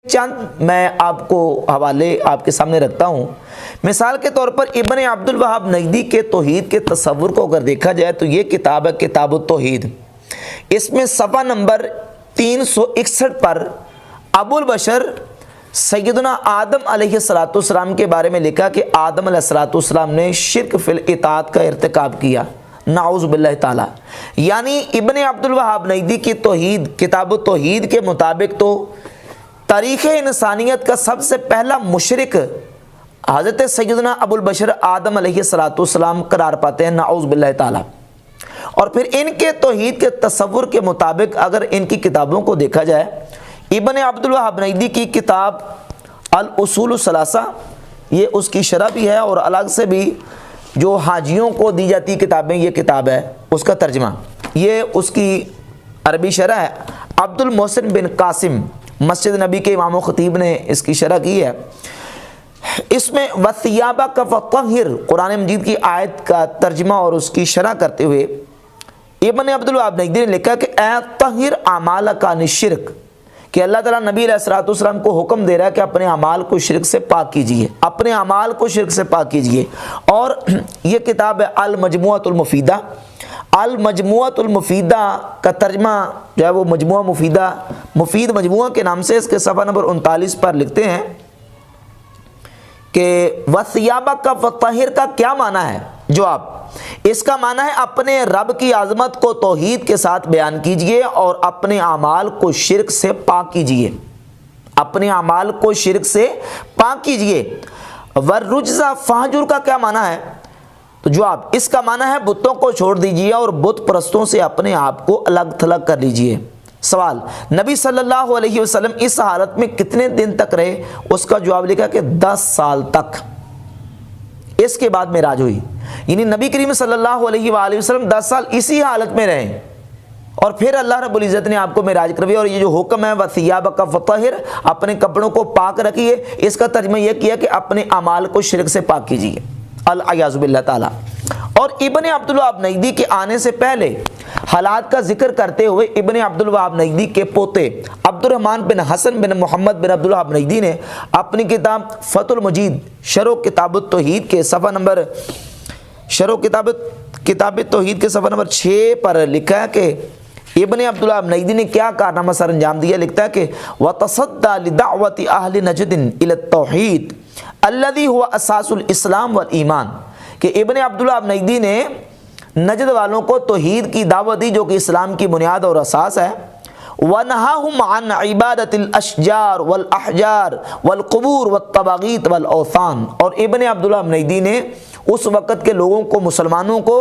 چند میں آپ کو حوالے آپ کے سامنے رکھتا ہوں۔ مثال کے طور پر ابن عبد الوہاب نجدی کے توحید کے تصور کو اگر دیکھا جائے تو یہ کتاب ہے کتاب التوحید۔ اس میں صفحہ نمبر 361 پر ابو البشر سیدنا آدم علیہ السلام کے بارے میں لکھا کہ آدم علیہ السلام نے شرک فی الاطاعت کا ارتکاب کیا، نعوذ باللہ تعالی۔ یعنی ابن عبد الوہاب نجدی کی توحید کتاب التوحید کے مطابق تو تاریخ انسانیت کا سب سے پہلا مشرک حضرت سیدنا ابو البشر آدم علیہ السلام قرار پاتے ہیں، نعوذ باللہ تعالی۔ اور پھر ان کے توحید کے تصور کے مطابق اگر ان کی کتابوں کو دیکھا جائے، ابن عبد الوہاب نجدی کی کتاب الاصول الثلاثہ، یہ اس کی شرح بھی ہے، اور الگ سے بھی جو حاجیوں کو دی جاتی کتابیں، یہ کتاب ہے اس کا ترجمہ، یہ اس کی عربی شرح ہے۔ عبد المحسن بن قاسم مسجد نبی کے امام و خطیب نے اس کی شرح کی ہے۔ اس میں وَثِيَابَكَ فَطَهِّرْ قرآن مجید کی آیت کا ترجمہ اور اس کی شرح کرتے ہوئے ابن عبد الوہاب نجدی نے لکھا کہ اے طہر اعمالک عن الشرک، کہ اللہ تعالیٰ نبی علیہ السلام کو حکم دے رہا ہے کہ اپنے اعمال کو شرک سے پاک کیجئے، اپنے اعمال کو شرک سے پاک کیجئے۔ اور یہ کتاب ہے المجموعۃ المفیدہ۔ المجموعۃ المفیدہ کا ترجمہ جو ہے وہ مجموعہ مفیدہ، مفید مجموعہ کے نام سے، اس کے صفحہ نمبر 39 پر لکھتے ہیں کہ وَثِيَابَكَ فَطَهِّرْ کا کیا معنی ہے؟ جواب، اس کا معنی ہے اپنے رب کی عظمت کو توحید کے ساتھ بیان کیجئے اور اپنے اعمال کو شرک سے پاک کیجئے، اپنے اعمال کو شرک سے پاک کیجئے۔ وَالرُّجْزَ فَاهْجُرْ کا کیا معنی ہے؟ تو جواب، اس کا معنی ہے بتوں کو چھوڑ دیجئے اور بت پرستوں سے اپنے آپ کو الگ تھلگ کر لیجئے۔ سوال، نبی صلی اللہ علیہ وسلم اس حالت میں کتنے دن تک رہے؟ اس کا جواب لکھا کہ 10 سال تک، اس کے بعد معراج ہوئی۔ یعنی نبی کریم صلی اللہ علیہ وآلہ وسلم 10 سال اسی حالت میں رہے، اور پھر اللہ رب العزت نے آپ کو معراج کرویا۔ اور یہ جو حکم ہے وَثِيَابَكَ فَطَهِّرْ، اپنے کپڑوں کو پاک رکھیے، اس کا ترجمہ یہ کیا کہ اپنے اعمال کو شرک سے پاک کیجیے، العیاذ باللہ تعالی۔ اور ابن عبد الوہاب نجدی کے آنے سے پہلے حالات کا ذکر کرتے ہوئے ابن عبد الوہاب نجدی کے پوتے عبد الرحمن بن حسن بن محمد بن عبد الوہاب نجدی نے اپنی کتاب فتح المجید شرح کتاب التوحید کے صفحہ نمبر کتاب توحید کے صفحہ نمبر 6 پر لکھا ہے کہ ابن عبد الوہاب نجدی نے کیا کارنامہ سر انجام دیا۔ لکھتا ہے کہ وَتَصَدَّى لِدَعْوَةِ أَهْلِ نَجْدٍ إِلَى التَّوْحِيدِ الَّذِي هُوَ أَسَاسُ الْإِسْلَامِ وَالْإِيمَانِ، کہ ابن عبد الوہاب نجدی نے نجد والوں کو توحید کی دعوت دی جو کہ اسلام کی بنیاد اور اساس ہے۔ وَنَهَاهُمْ عَنْ عِبَادَةِ الْأَشْجَارِ وَالْأَحْجَارِ وَالْقُبُورِ وَالطَّوَاغِيطِ وَالْأَوْثَانِ، اور ابن عبد الوہاب نجدی نے اس وقت کے لوگوں کو، مسلمانوں کو،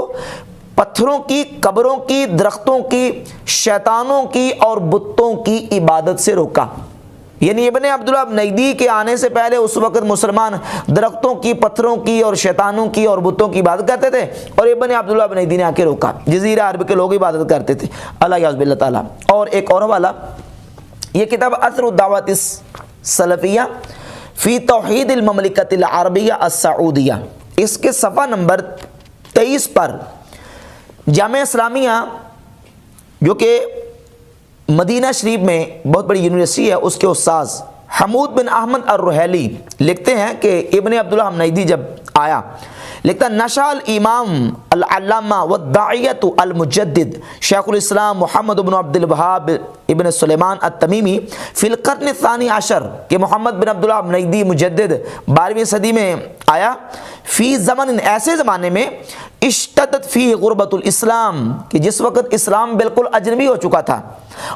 پتھروں کی، قبروں کی، درختوں کی، شیطانوں کی اور بتوں کی عبادت سے روکا۔ یعنی ابن عبد الوہاب نجدی کے آنے سے پہلے اس وقت مسلمان درختوں کی، پتھروں کی اور شیطانوں کی اور بتوں کی عبادت کرتے تھے، اور ابن عبد الوہاب نجدی نے آ کے روکا۔ جزیرہ عرب کے لوگ عبادت کرتے تھے، العیاذ باللہ تعالی۔ اور ایک اور حوالہ، یہ کتاب اثر الدعوۃ السلفیہ فی توحید المملکۃ العربیہ السعودیہ، اس کے صفحہ نمبر 23 پر جامعہ اسلامیہ جو کہ مدینہ شریف میں بہت بڑی یونیورسٹی ہے، اس کے استاذ حمود بن احمد الرحیلی لکھتے ہیں کہ ابن عبد الوہاب نجدی جب آیا، لکھتا نشأ الامام العلامہ والداعیۃ المجدد شیخ الاسلام محمد بن عبد الوہاب ابن سلیمان التمیمی فی القرن الثانی عشر، کہ محمد بن عبد الوہاب نجدی مجدد 12ویں صدی میں آیا، فی زمن، ایسے زمانے میں اشتدت فیہ غربت الاسلام، کہ جس وقت اسلام بالکل اجنبی ہو چکا تھا،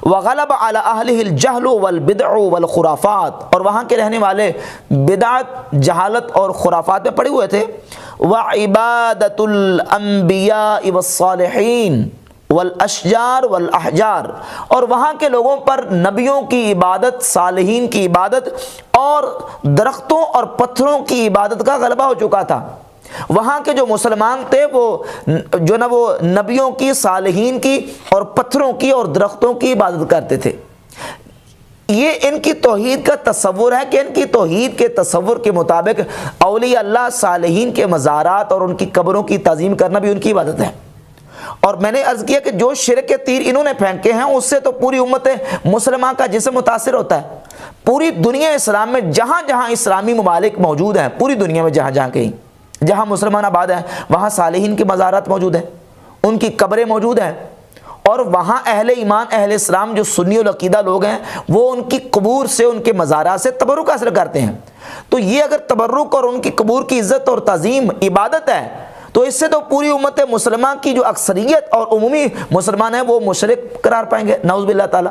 وغلب علی اہلہ الجہل والبدع والخرافات، اور وہاں کے رہنے والے بدعت، جہالت اور خرافات میں پڑے ہوئے تھے، وعبادت الانبیاء والصالحین والاشجار والاحجار، اور وہاں کے لوگوں پر نبیوں کی عبادت، صالحین کی عبادت اور درختوں اور پتھروں کی عبادت کا غلبہ ہو چکا تھا۔ وہاں کے جو مسلمان تھے وہ نبیوں کی، صالحین کی اور پتھروں کی اور درختوں کی عبادت کرتے تھے۔ یہ ان کی توحید کا تصور ہے کہ ان کی توحید کے تصور کے مطابق اولیاء اللہ، صالحین کے مزارات اور ان کی قبروں کی تعظیم کرنا بھی ان کی عبادت ہے۔ اور میں نے عرض کیا کہ جو شرک کے تیر انہوں نے پھینکے ہیں اس سے تو پوری امت مسلمہ کا جسم متاثر ہوتا ہے، پوری دنیا اسلام میں جہاں جہاں اسلامی ممالک موجود ہیں، پوری دنیا میں جہاں جہاں کہیں جہاں مسلمان آباد ہیں، وہاں صالحین کے مزارات موجود ہیں، ان کی قبریں موجود ہیں، اور وہاں اہل ایمان اہل اسلام جو سنی العقیدہ لوگ ہیں وہ ان کی قبور سے، ان کے مزارات سے تبرک حاصل کرتے ہیں۔ تو یہ اگر تبرک اور ان کی قبور کی عزت اور تعظیم عبادت ہے تو اس سے تو پوری امت مسلمہ کی جو اکثریت اور عمومی مسلمان ہیں وہ مشرک قرار پائیں گے، نعوذ باللہ تعالی۔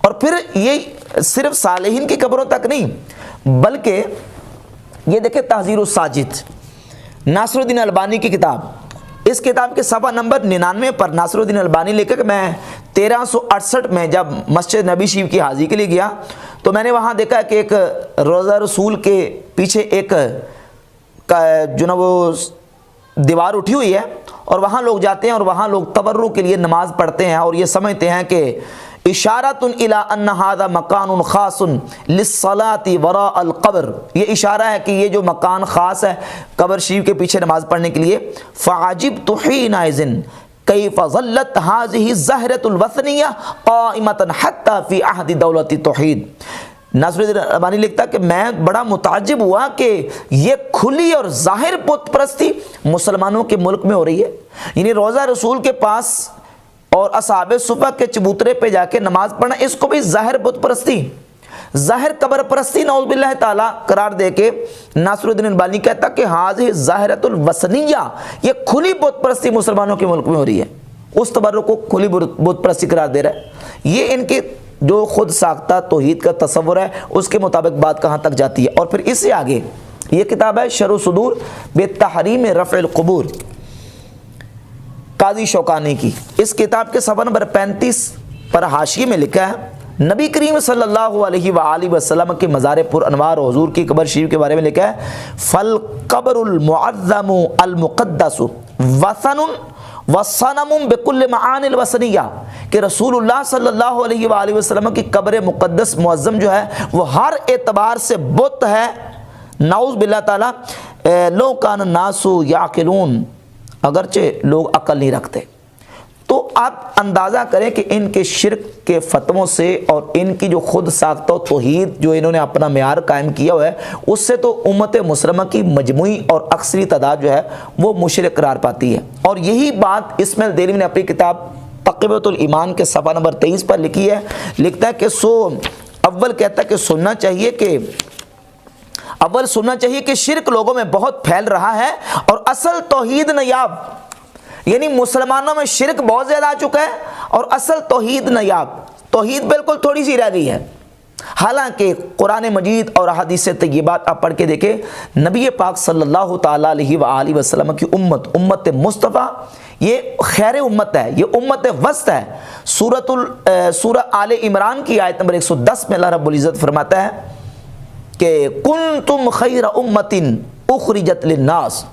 اور پھر یہ صرف صالحین کی قبروں تک نہیں، بلکہ یہ دیکھیں تحذیر الساجد، ناصر الدین البانی کی کتاب، اس کتاب کے صفحہ نمبر 99 پر ناصر الدین البانی لے کر میں 1368 میں جب مسجد نبی شریف کی حاضری کے لیے گیا تو میں نے وہاں دیکھا کہ ایک روضہ رسول کے پیچھے ایک جو نا وہ دیوار اٹھی ہوئی ہے، اور وہاں لوگ جاتے ہیں اور وہاں لوگ تبرک کے لیے نماز پڑھتے ہیں، اور یہ سمجھتے ہیں کہ اشارۃ الی ان ھذا مکان خاص للصلاۃ وراء القبر، یہ اشارہ ہے کہ یہ جو مکان خاص ہے قبر شریف کے پیچھے نماز پڑھنے کے لیے۔ فعجبت حینئذ کیف ظلت هذه الزہرۃ الوثنیہ قائمۃ حتی فی عہد دولت التوحید۔ ناصر الدین البانی لکھتا کہ میں بڑا متعجب ہوا کہ یہ کھلی اور ظاہر بت پرستی مسلمانوں کے ملک میں ہو رہی ہے، یعنی روضہ رسول کے پاس اور اصحاب صفہ کے چبوترے پہ جا کے نماز پڑھنا، اس کو بھی ظاہر بت پرستی، ظاہر قبر پرستی نعوذ باللہ تعالی قرار دے کے ناصر الدین البانی کہتا کہ ہذہ ظاہرۃ الوثنیہ، یہ کھلی بت پرستی مسلمانوں کے ملک میں ہو رہی ہے، اس تبرک کو کھلی بت پرستی قرار دے رہا ہے۔ یہ ان کے جو خود ساختہ توحید کا تصور ہے اس کے مطابق بات کہاں تک جاتی ہے۔ اور پھر اس سے آگے یہ کتاب ہے شرح صدور بتحریم رفع القبور، قاضی شوکانی کی، اس کتاب کے صفحہ نمبر 35 پر حاشیے میں لکھا ہے نبی کریم صلی اللہ علیہ وآلہ وسلم کے مزار پر انوار و حضور کی قبر شریف کے بارے میں لکھا ہے فالقبر المعظم المقدس وثن وصنم بكل معانی الوثنیہ، کہ رسول اللہ صلی اللہ علیہ وآلہ وسلم کی قبر مقدس معظم جو ہے وہ ہر اعتبار سے بت ہے، نعوذ باللہ تعالی۔ لو کان الناس یعقلون، اگرچہ لوگ عقل نہیں رکھتے۔ تو آپ اندازہ کریں کہ ان کے شرک کے فتووں سے اور ان کی جو خود ساختہ توحید جو انہوں نے اپنا معیار قائم کیا ہوا ہے اس سے تو امت مسلمہ کی مجموعی اور اکثری تعداد جو ہے وہ مشرک قرار پاتی ہے۔ اور یہی بات اسماعیل دہلوی نے اپنی کتاب تقویۃ الایمان کے صفحہ نمبر 23 پر لکھی ہے، لکھتا ہے کہ اول کہتا ہے کہ سننا چاہیے کہ شرک لوگوں میں بہت پھیل رہا ہے اور اصل توحید نیاب، یعنی مسلمانوں میں شرک بہت زیادہ آ چکا ہے اور اصل توحید نیاب، توحید بالکل تھوڑی سی رہ گئی ہے۔ حالانکہ قرآن مجید اور احادیث طیبات آپ پڑھ کے دیکھیں، نبی پاک صلی اللہ تعالیٰ علیہ وآلہ وسلم کی امت مصطفیٰ یہ خیر امت ہے، یہ امت وسط ہے۔ سورہ آل عمران کی آیت نمبر 110 میں اللہ رب العزت فرماتا ہے کہ کنتم خیر امت اخرجت للناس،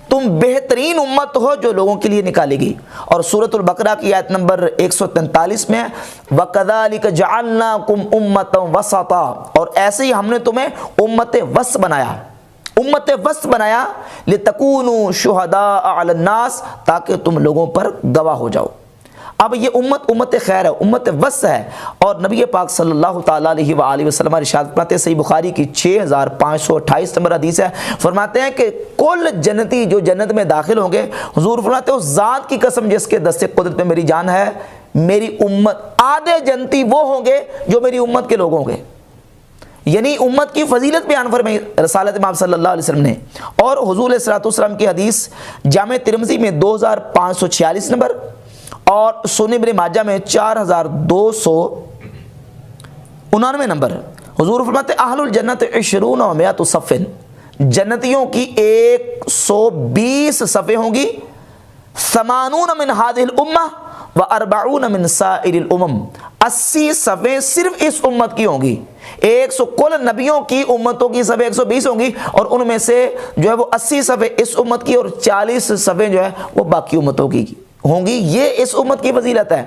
تم بہترین امت ہو جو لوگوں کے لیے نکالی گئی۔ اور سورۃ البقرہ کی آیت نمبر 143 میں وَكَذَلِكَ جَعَلْنَاكُمْ أُمَّةً وَسَطًا، اور ایسے ہی ہم نے تمہیں امت وسط بنایا، امت وسط بنایا لِتَكُونُوا شُهَدَاءَ عَلَى النَّاسِ، تاکہ تم لوگوں پر گواہ ہو جاؤ۔ اب یہ امت خیر ہے، امت وسط ہے۔ اور نبی پاک صلی اللہ تعالیٰ علیہ وآلہ وسلم ارشاد فرماتے ہیں، صحیح بخاری کی 6528 نمبر حدیث ہے، فرماتے ہیں کہ کل جنتی جو جنت میں داخل ہوں گے، حضور فرماتے ہیں اس ذات کی قسم جس کے دست قدرت میں میری جان ہے، میری امت آدھے جنتی وہ ہوں گے جو میری امت کے لوگ ہوں گے، یعنی امت کی فضیلت بیان فرمائی رسالت امام صلی اللہ علیہ وسلم نے۔ اور حضور علیہ الصلوۃ والسلام کی حدیث جامع ترمذی میں 2546 نمبر اور سنن ابن ماجہ میں 4299 نمبر، حضور فرماتے اہل الجنت 20 و 100 صف، جنتیوں کی 120 صفیں ہوں گی، 80 من هذه الامه و40 من سائر الامم، 80 صفیں صرف اس امت کی ہوں گی، 100 کل نبیوں کی امتوں کی صفیں 120 ہوں گی، اور ان میں سے جو ہے وہ 80 صفیں اس امت کی اور 40 صفیں جو ہے وہ باقی امتوں کی ہوں گی۔ یہ اس امت کی فضیلت ہے۔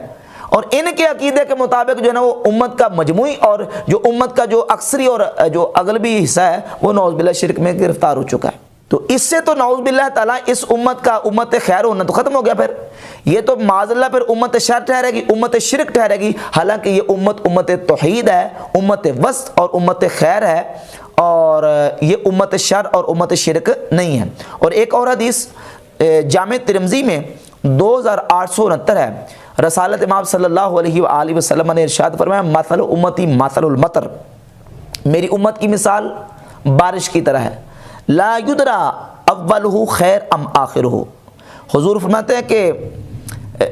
اور ان کے عقیدے کے مطابق جو ہے نا وہ امت کا مجموعی اور جو امت کا جو اکثری اور جو اغلبی حصہ ہے وہ نعوذ باللہ شرک میں گرفتار ہو چکا ہے۔ تو اس سے تو نعوذ باللہ تعالیٰ اس امت کا امت خیر ہونا تو ختم ہو گیا، پھر یہ تو معاذ اللہ پھر امت شر ٹھہرے گی، امت شرک ٹھہرے گی، حالانکہ یہ امت توحید ہے، امت وسط اور امت خیر ہے، اور یہ امت شر اور امت شرک نہیں ہے۔ اور ایک اور حدیث جامع ترمذی میں 2869 ہے، رسالت امام صلی اللہ علیہ وآلہ وسلم نے ارشاد فرمایا مثل امتی مثل المطر، میری امت کی مثال بارش کی طرح ہے، لا یدرا اولہ خیر ام آخرہ، حضور فرماتے ہیں کہ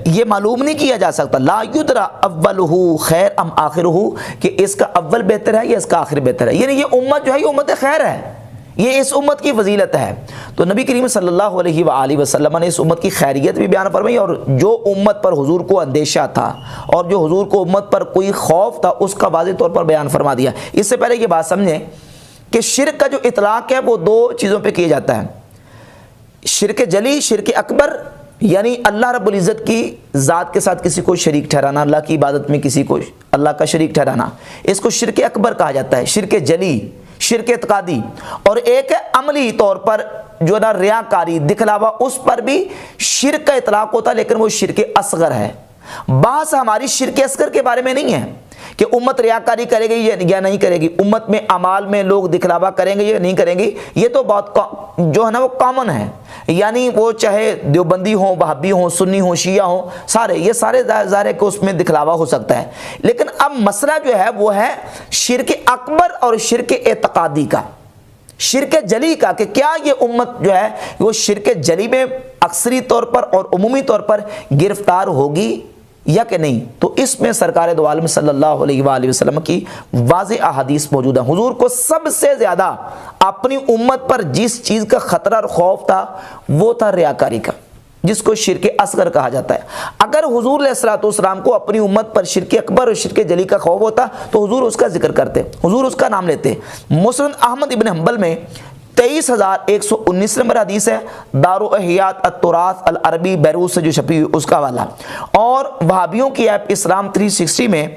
یہ معلوم نہیں کیا جا سکتا، لا یدرا اولہ خیر ام آخرہ، کہ اس کا اول بہتر ہے یا اس کا آخر بہتر ہے، یعنی یہ امت جو ہے یہ امت خیر ہے، یہ اس امت کی فضیلت ہے۔ تو نبی کریم صلی اللہ علیہ وآلہ وسلم نے اس امت کی خیریت بھی بیان فرمائی، اور جو امت پر حضور کو اندیشہ تھا اور جو حضور کو امت پر کوئی خوف تھا اس کا واضح طور پر بیان فرما دیا۔ اس سے پہلے یہ بات سمجھیں کہ شرک کا جو اطلاق ہے وہ دو چیزوں پہ کیا جاتا ہے، شرک جلی، شرک اکبر، یعنی اللہ رب العزت کی ذات کے ساتھ کسی کو شریک ٹھہرانا، اللہ کی عبادت میں کسی کو اللہ کا شریک ٹھہرانا، اس کو شرک اکبر کہا جاتا ہے، شرک جلی، شرک اعتقادی۔ اور ایک ہے عملی طور پر جو نا ریاکاری، دکھلاوا، اس پر بھی شرک کا اطلاق ہوتا ہے، لیکن وہ شرک اصغر ہے۔ بحث ہماری شرک اصغر کے بارے میں نہیں ہے کہ امت ریاکاری کرے گی یا نہیں کرے گی، امت میں اعمال میں لوگ دکھلاوا کریں گے یا نہیں کریں گے، یہ تو بہت جو ہے نا وہ کامن ہے، یعنی وہ چاہے دیوبندی ہوں، وہابی ہوں، سنی ہوں، شیعہ ہوں، یہ سارے ظاہر ہے کہ اس میں دکھلاوا ہو سکتا ہے۔ لیکن اب مسئلہ جو ہے وہ ہے شرک اکبر اور شرک اعتقادی کا، شرک جلی کا، کہ کیا یہ امت جو ہے وہ شرک جلی میں اکثری طور پر اور عمومی طور پر گرفتار ہوگی یا کہ نہیں۔ تو اس میں سرکار دو عالم صلی اللہ علیہ وآلہ وسلم کی واضح احادیث موجود ہیں۔ حضور کو سب سے زیادہ اپنی امت پر جس چیز کا خطرہ اور خوف تھا وہ تھا ریاکاری کا، جس کو شرک اصغر کہا جاتا ہے۔ اگر حضور علیہ الصلوۃ والسلام کو اپنی امت پر شرک اکبر اور شرک جلی کا خوف ہوتا تو حضور اس کا ذکر کرتے، حضور اس کا نام لیتے۔ مسند احمد ابن حنبل میں 23,119 نمبر حدیث ہے، دار احیات التراث العربی بیروت سے جو چھپی ہوئی اس کا حوالہ، اور وہابیوں کی ایپ اسلام 360 میں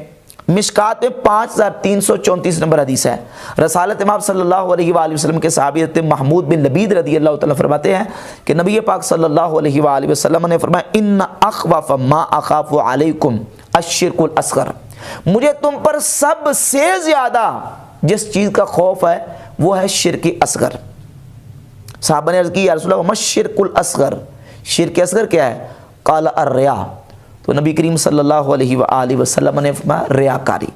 مشکات میں 5,334 نمبر حدیث ہے۔ رسالت امام صلی اللہ علیہ وآلہ وسلم کے صحابی حضرت محمود بن لبید رضی اللہ تعالیٰ فرماتے ہیں کہ نبی پاک صلی اللہ علیہ وآلہ وسلم نے فرمایا ان اخوف ما اخاف علیکم الشرک الاصغر، مجھے تم پر سب سے زیادہ جس چیز کا خوف ہے وہ ہے شرک اصغر۔ صحابہ نے عرض کی یا رسول اللہ ما الشرک الاصغر، شرک اصغر کیا ہے؟ قال الریا، تو نبی کریم صلی اللہ علیہ وآلہ وسلم نے فرمایا ریاکاری،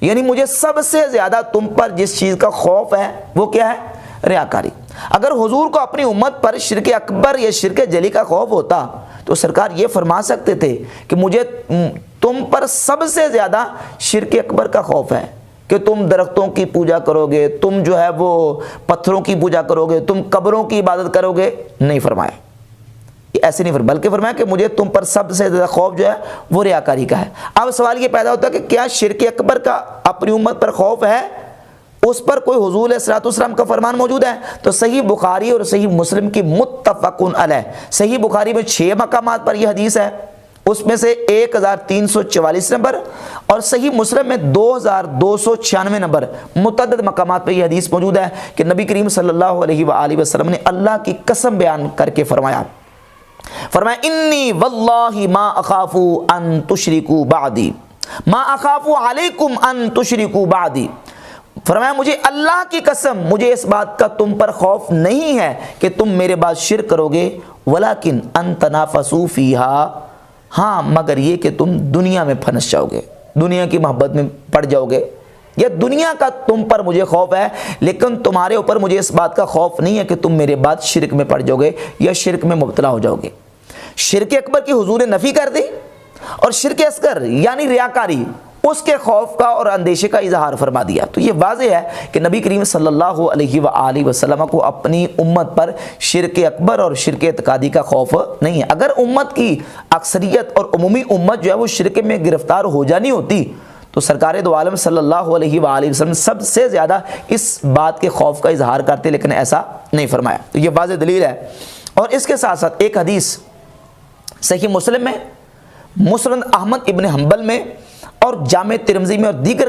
یعنی مجھے سب سے زیادہ تم پر جس چیز کا خوف ہے وہ کیا ہے؟ ریاکاری۔ اگر حضور کو اپنی امت پر شرک اکبر یا شرک جلی کا خوف ہوتا تو سرکار یہ فرما سکتے تھے کہ مجھے تم پر سب سے زیادہ شرک اکبر کا خوف ہے، کہ تم درختوں کی پوجا کرو گے، تم جو ہے وہ پتھروں کی پوجا کرو گے، تم قبروں کی عبادت کرو گے، نہیں فرمایا، ایسے نہیں فرمایا، بلکہ فرمایا کہ مجھے تم پر سب سے زیادہ خوف جو ہے وہ ریاکاری کا ہے۔ اب سوال یہ پیدا ہوتا ہے کہ کیا شرک اکبر کا اپنی امت پر خوف ہے؟ اس پر کوئی حضور علیہ الصلوۃ والسلام کا فرمان موجود ہے؟ تو صحیح بخاری اور صحیح مسلم کی متفق علیہ، صحیح بخاری میں 6 مقامات پر یہ حدیث ہے، اس میں سے 1344 نمبر، اور صحیح مسلم میں 2296 نمبر متعدد مقامات پہ یہ حدیث موجود ہے کہ نبی کریم صلی اللہ علیہ وآلہ وسلم نے اللہ کی قسم بیان کر کے فرمایا انی واللہ ما اخاف ان تشرکوا بعدی، ما اخاف علیکم ان تشرکوا بعدی، فرمایا مجھے اللہ کی قسم مجھے اس بات کا تم پر خوف نہیں ہے کہ تم میرے بعد شرک کرو گے، ولیکن ان تنافسوا فیہا، ہاں مگر یہ کہ تم دنیا میں پھنس جاؤ گے، دنیا کی محبت میں پڑ جاؤ گے، یا دنیا کا تم پر مجھے خوف ہے، لیکن تمہارے اوپر مجھے اس بات کا خوف نہیں ہے کہ تم میرے بعد شرک میں پڑ جاؤ گے یا شرک میں مبتلا ہو جاؤ گے۔ شرک اکبر کی حضور نے نفی کر دی، اور شرک اصغر یعنی ریاکاری اس کے خوف کا اور اندیشے کا اظہار فرما دیا۔ تو یہ واضح ہے کہ نبی کریم صلی اللہ علیہ وآلہ وسلم کو اپنی امت پر شرک اکبر اور شرک اعتقادی کا خوف نہیں ہے۔ اگر امت کی اکثریت اور عمومی امت جو ہے وہ شرک میں گرفتار ہو جانی ہوتی تو سرکار دو عالم صلی اللہ علیہ وآلہ وسلم سب سے زیادہ اس بات کے خوف کا اظہار کرتے، لیکن ایسا نہیں فرمایا۔ تو یہ واضح دلیل ہے۔ اور اس کے ساتھ ساتھ ایک حدیث صحیح مسلم میں، مسند احمد ابن حنبل میں اور جامع ترمذی میں اور دیگر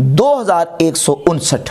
2159।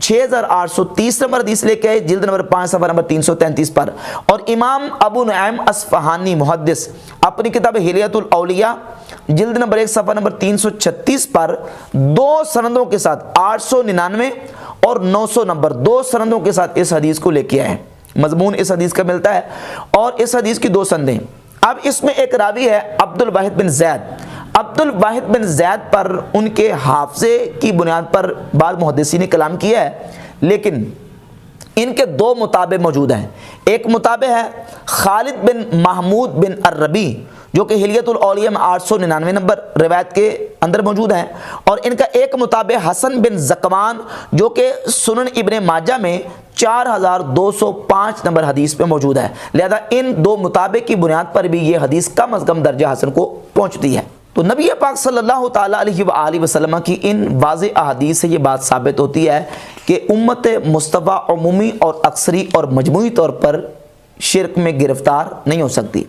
6830 نمبر حدیث لے کے آئے جلد نمبر 5 صفحہ نمبر 333 پر۔ اور امام ابو نعیم اصفہانی محدث اپنی کتاب حلیۃ الاولیاء جلد نمبر 1 صفحہ نمبر 336 پر 2 سندوں کے ساتھ 899 اور 900 نمبر 2 سندوں کے ساتھ اس حدیث کو لے کے آئے ہیں۔ مضمون اس حدیث کا ملتا ہے اور اس حدیث کی 2 سندیں۔ اب اس میں ایک راوی ہے عبد الواحد بن زید۔ عبد الواحد بن زید پر ان کے حافظے کی بنیاد پر بعض محدثین نے کلام کیا ہے، لیکن ان کے 2 متابع موجود ہیں۔ ایک متابع ہے خالد بن محمود بن الربی جو کہ حلیۃ الاولیاء میں 899 نمبر روایت کے اندر موجود ہیں، اور ان کا ایک متابع حسن بن زکوان جو کہ سنن ابن ماجہ میں 4205 نمبر حدیث پہ موجود ہے۔ لہذا ان 2 متابع کی بنیاد پر بھی یہ حدیث کم از کم درجہ حسن کو پہنچتی ہے۔ تو نبی پاک صلی اللہ تعالیٰ علیہ وآلہ وسلم کی ان واضح احادیث سے یہ بات ثابت ہوتی ہے کہ امت مصطفیٰ عمومی اور اکثری اور مجموعی طور پر شرک میں گرفتار نہیں ہو سکتی۔